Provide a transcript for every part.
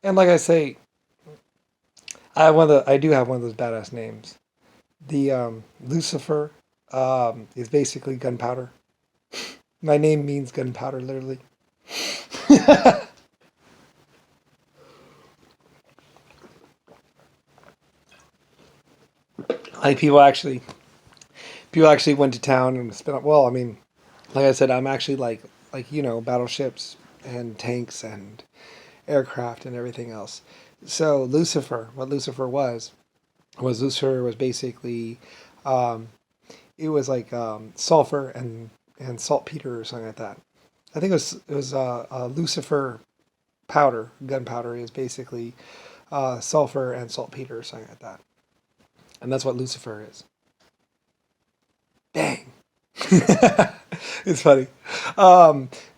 And like I say, I do have one of those badass names. The Lucifer is basically gunpowder. My name means gunpowder, literally. Like people actually went to town and spent. Well, I mean, like I said, I'm actually battleships and tanks and aircraft and everything else. So Lucifer, what Lucifer was Lucifer was basically, um, it was like sulfur and saltpeter or something like that. I think it was Lucifer powder, gunpowder is basically sulfur and saltpeter or something like that, and that's what Lucifer is. Dang. It's funny,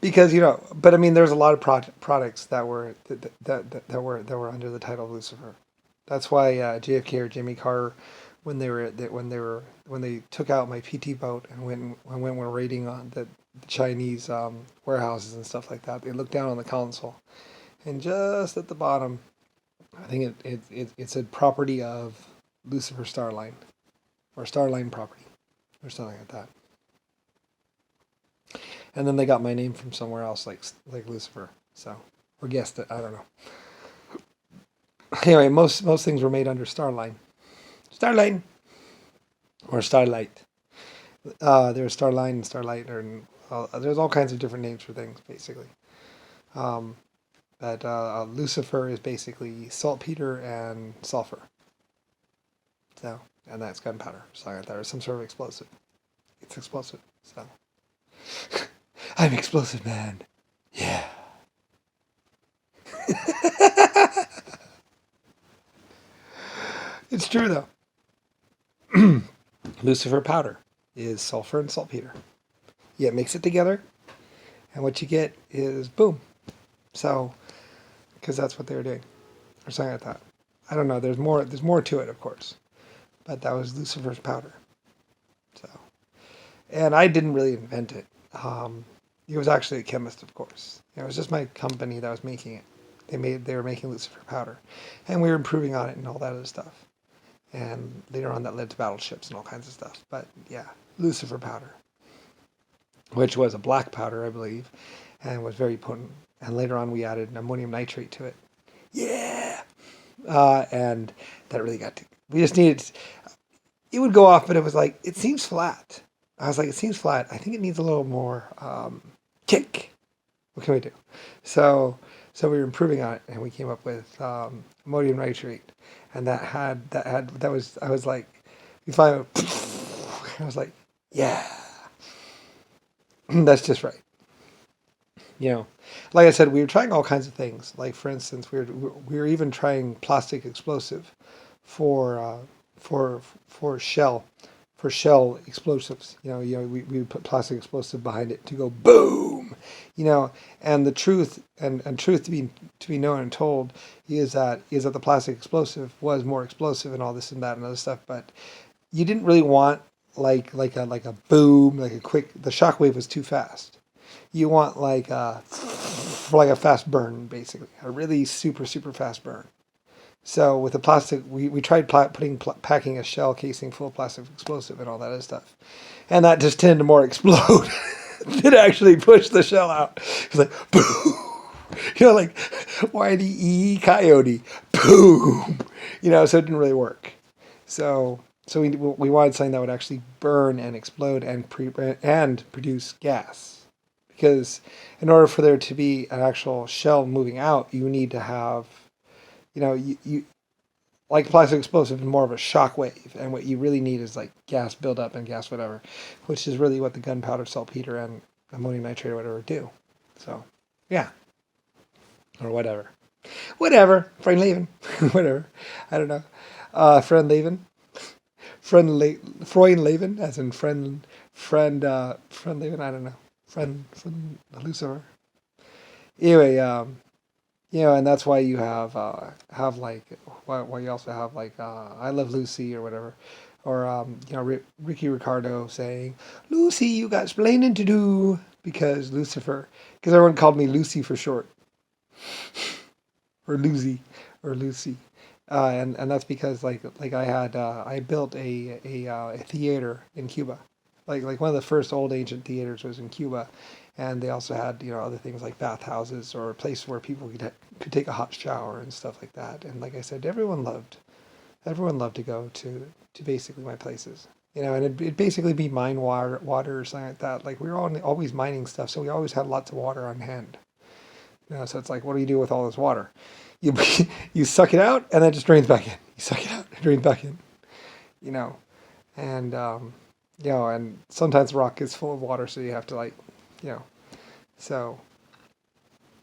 because but I mean, there's a lot of products that were that were under the title of Lucifer. That's why JFK or Jimmy Carter, when they took out my PT boat and were raiding on the Chinese warehouses and stuff like that, they looked down on the console, and just at the bottom, I think it said property of Lucifer Star Line or Star Line property or something like that. And then they got my name from somewhere else, like Lucifer. So, or guessed it. I don't know. Anyway, most things were made under Starline, Starline, or Starlight. There's Starline and Starlight, or there's all kinds of different names for things, basically. Um, but Lucifer is basically saltpeter and sulfur. So, and that's gunpowder. So like that, or some sort of explosive. It's explosive. So, I'm explosive man. Yeah. It's true though. Lucifer powder is sulfur and saltpeter. Yeah, mix it together, and what you get is boom. So, because that's what they were doing, or something like that. I don't know. There's more. There's more to it, of course, but that was Lucifer's powder. So, and I didn't really invent it. He was actually a chemist, of course. It was just my company that was making it. They were making Lucifer powder, and we were improving on it and all that other stuff. And later on, that led to battleships and all kinds of stuff. But yeah, Lucifer powder, which was a black powder, I believe, and was very potent. And later on, we added ammonium nitrate to it. Yeah, and that really got to. We just needed. It would go off, but it was like it seems flat. I was like, it seems flat. I think it needs a little more kick. What can we do? So so we were improving on it, and we came up with ammonium nitrate, and that was I was like, we finally, I was like, yeah, that's just right. You know, like I said, we were trying all kinds of things. Like for instance, we were even trying plastic explosive for for for shell for shell explosives. We would put plastic explosive behind it to go boom. And the truth and truth to be known and told is that the plastic explosive was more explosive and all this and that and other stuff. But you didn't really want like a boom, like a quick. The shockwave was too fast. You want like a fast burn, basically, a really super fast burn. So with the plastic, we tried packing a shell casing full of plastic explosive and all that other stuff, and that just tended to more explode. It actually pushed the shell out. It's like boom, like YDE coyote, boom. So it didn't really work. So we wanted something that would actually burn and explode and produce gas, because in order for there to be an actual shell moving out, you need to have, you like plastic explosive is more of a shock wave, and what you really need is like gas buildup and gas whatever, which is really what the gunpowder, saltpeter, and ammonium nitrate or whatever do. So, yeah, or whatever. Friend Levin, whatever. I don't know. Friend Levin, Freund Levin, as in friend Levin. I don't know. Friend Lucifer. Anyway, and that's why you have like why you also have like I Love Lucy or whatever, or Ricky Ricardo saying, Lucy, you got splaining to do, because everyone called me Lucy for short. or Lucy, or Lucy, and that's because I built a theater in Cuba, like one of the first old ancient theaters was in Cuba, and they also had other things like bathhouses or a place where people could take a hot shower and stuff like that. And like I said, everyone loved to go to basically my places. And it'd basically be mine water or something like that. Like we were always mining stuff, so we always had lots of water on hand. So it's like, what do you do with all this water? You you suck it out, and then it just drains back in. You suck it out, it drains back in. You know, and and sometimes rock is full of water, so you have to you know. So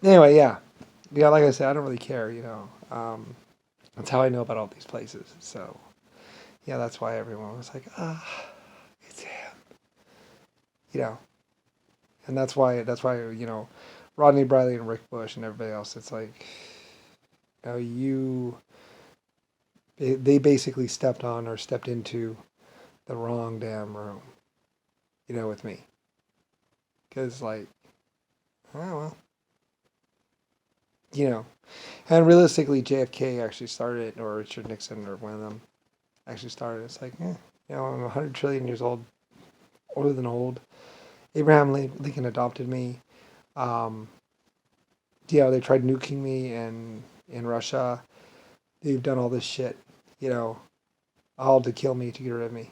anyway, yeah. Like I said, I don't really care. That's how I know about all these places. So yeah, that's why everyone was like, it's him. You know, and that's why Rodney Briley and Rick Bush and everybody else. It's like, you they basically stepped on or stepped into the wrong damn room. With me, because oh well, you know, and realistically, JFK actually started it, or Richard Nixon, or one of them actually started. It's like, I'm 100 trillion years old, older than old. Abraham Lincoln adopted me. Um, they tried nuking me in Russia. They've done all this shit, all to kill me, to get rid of me,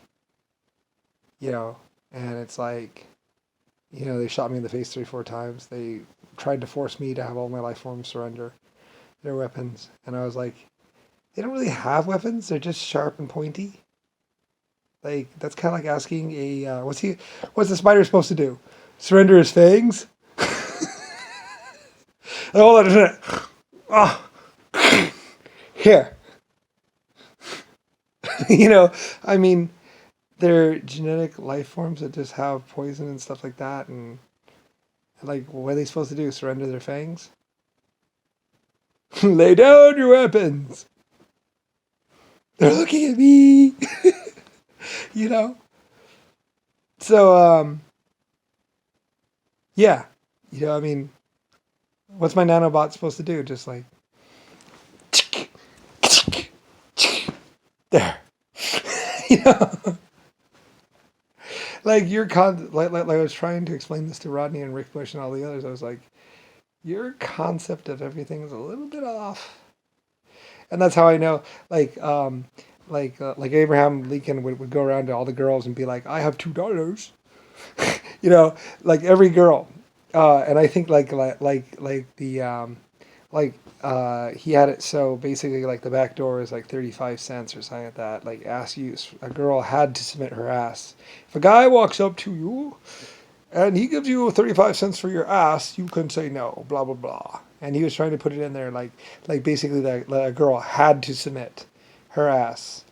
and it's like, they shot me in the face 3, 4 times. They tried to force me to have all my life forms surrender their weapons, and I was like, they don't really have weapons. They're just sharp and pointy. Like that's kind of like asking what's the spider supposed to do? Surrender his fangs? Hold on a minute. Oh, here. I mean, they're genetic life forms that just have poison and stuff like that, and like, what are they supposed to do? Surrender their fangs? Lay down your weapons. They're looking at me. you know. So yeah, I mean, what's my nanobot supposed to do? Just like there, you know. Like like I was trying to explain this to Rodney and Rick Bush and all the others. I was like, your concept of everything is a little bit off, and that's how I know. Like Abraham Lincoln would go around to all the girls and be like, I have $2. Like every girl, and I think he had it so basically like the back door is like 35 cents or something like that. Like ass use, a girl had to submit her ass. If a guy walks up to you and he gives you 35 cents for your ass, you can say no, blah blah blah. And he was trying to put it in there like basically that a girl had to submit her ass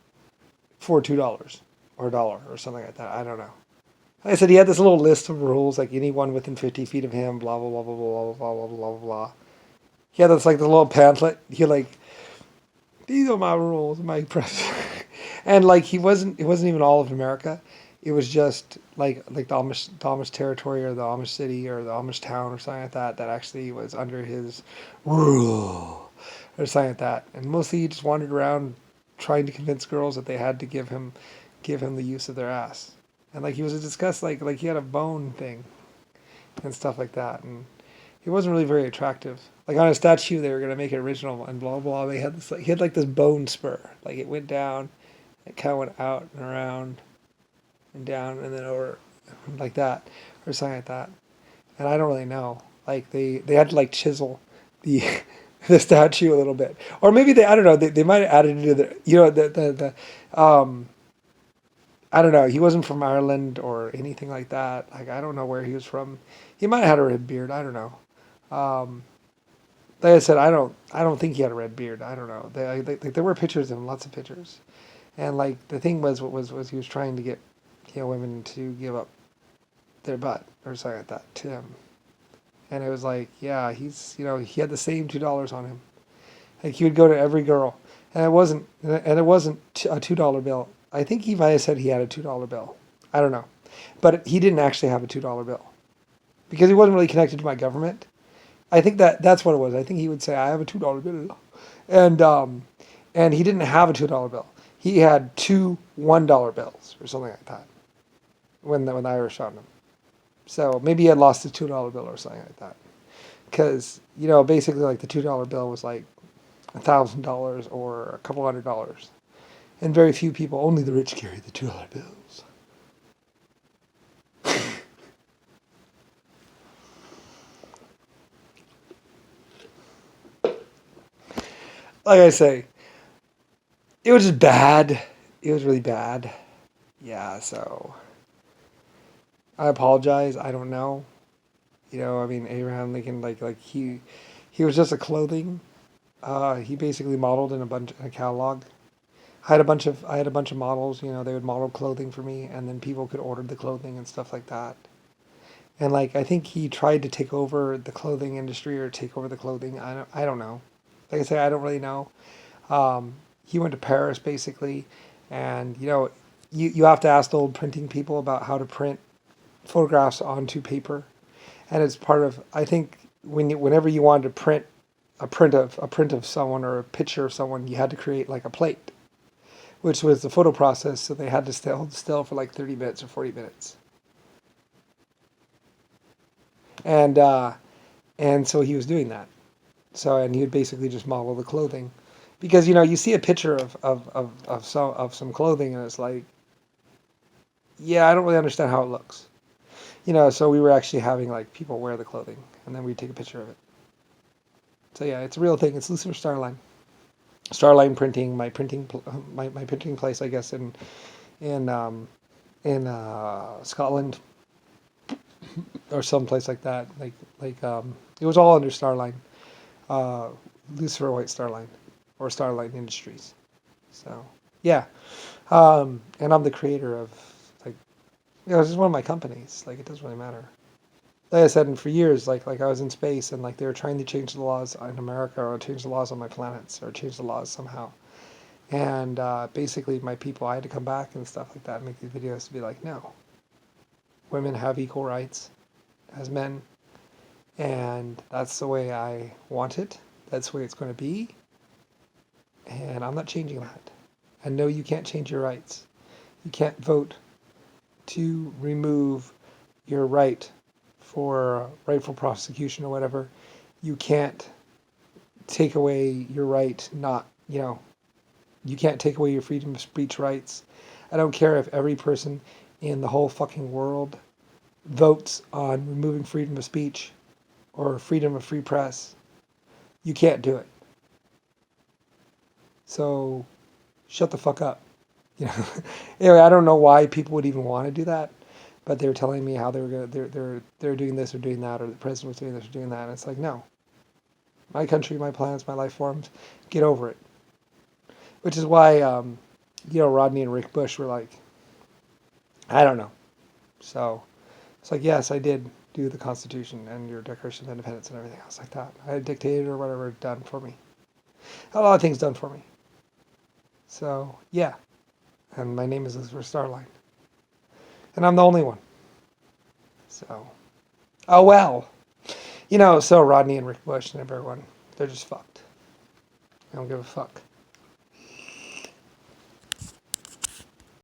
for $2 or a dollar or something like that. I don't know. Like I said, he had this little list of rules, like anyone within 50 feet of him, blah blah blah blah blah blah blah blah blah blah. He had this like the little pamphlet. He like, these are my rules, my press, and like it wasn't even all of America. It was just like the Amish territory or the Amish city or the Amish town or something like that that actually was under his rule or something like that. And mostly he just wandered around trying to convince girls that they had to give him the use of their ass. And like he was discussed like he had a bone thing and stuff like that, and he wasn't really very attractive. Like on a statue, they were gonna make it original and blah blah. They had this he had like this bone spur, like it went down, it kind of went out and around, and down and then over, like that, or something like that. And I don't really know. Like they had to like chisel the the statue a little bit, or maybe I don't know. They might have added it to the I don't know. He wasn't from Ireland or anything like that. Like I don't know where he was from. He might have had a red beard. I don't know. Um, like I said, I don't think he had a red beard. I don't know. There were pictures of him, lots of pictures, and like the thing was he was trying to get women to give up their butt or something like that to him, and it was like, yeah, he had the same $2 on him. Like he would go to every girl, and it wasn't a $2 bill. I think he might have said he had a $2 bill. I don't know, but he didn't actually have a $2 bill because he wasn't really connected to my government. I think that's what it was. I think he would say, I have a $2 bill. and and he didn't have a $2 bill. He had two $1 bills or something like that when the Irish found him. So maybe he had lost his $2 bill or something like that. Because basically, like the $2 bill was like $1,000 or a couple $100, and very few people, only the rich, carry the $2 bills. Like I say, it was just bad. It was really bad. Yeah, so I apologize. I don't know. I mean, Abraham Lincoln, like he was just a clothing. He basically modeled in a catalog. I had a bunch of models. They would model clothing for me, and then people could order the clothing and stuff like that. And like I think he tried to take over the clothing industry or take over the clothing. I don't know. Like I say, I don't really know. He went to Paris basically, and you have to ask the old printing people about how to print photographs onto paper, and it's part of, I think, whenever you wanted to print a print of someone or a picture of someone, you had to create like a plate, which was the photo process. So they had to hold still for like 30 minutes or 40 minutes, and so he was doing that. So, and he would basically just model the clothing, because you see a picture of some clothing, and it's like, yeah, I don't really understand how it looks. So we were actually having like people wear the clothing, and then we'd take a picture of it. So yeah, it's a real thing. It's Lucifer Star Line. Starline Printing, my printing place, I guess, in Scotland or some place like that. It was all under Starline, uh, Lucifer White Starline, or Starline Industries. So yeah, and I'm the creator of, like, it's just one of my companies. Like, it doesn't really matter. Like I said, and for years, like I was in space, and like they were trying to change the laws in America, or change the laws on my planets, or change the laws somehow. And basically, my people, I had to come back and stuff like that, and make these videos to be like, no, women have equal rights as men, and that's the way I want it. That's the way it's going to be, and I'm not changing that. And no, you can't change your rights. You can't vote to remove your right for rightful prosecution or whatever. You can't take away your right, you can't take away your freedom of speech rights. I don't care if every person in the whole fucking world votes on removing freedom of speech or freedom of free press. You can't do it. So shut the fuck up. Anyway, I don't know why people would even want to do that, but they were telling me how they're doing this or doing that, or the president was doing this or doing that. And it's like, no, my country, my planets, my life forms, get over it. Which is why, Rodney and Rick Bush were like, I don't know. So it's like, yes, I did do the Constitution and your Declaration of Independence and everything else like that. I had a dictator or whatever done for me. A lot of things done for me. So yeah, and my name is Lucifer Star Line, and I'm the only one. So, oh well, so Rodney and Rick Bush and everyone, they're just fucked. I don't give a fuck.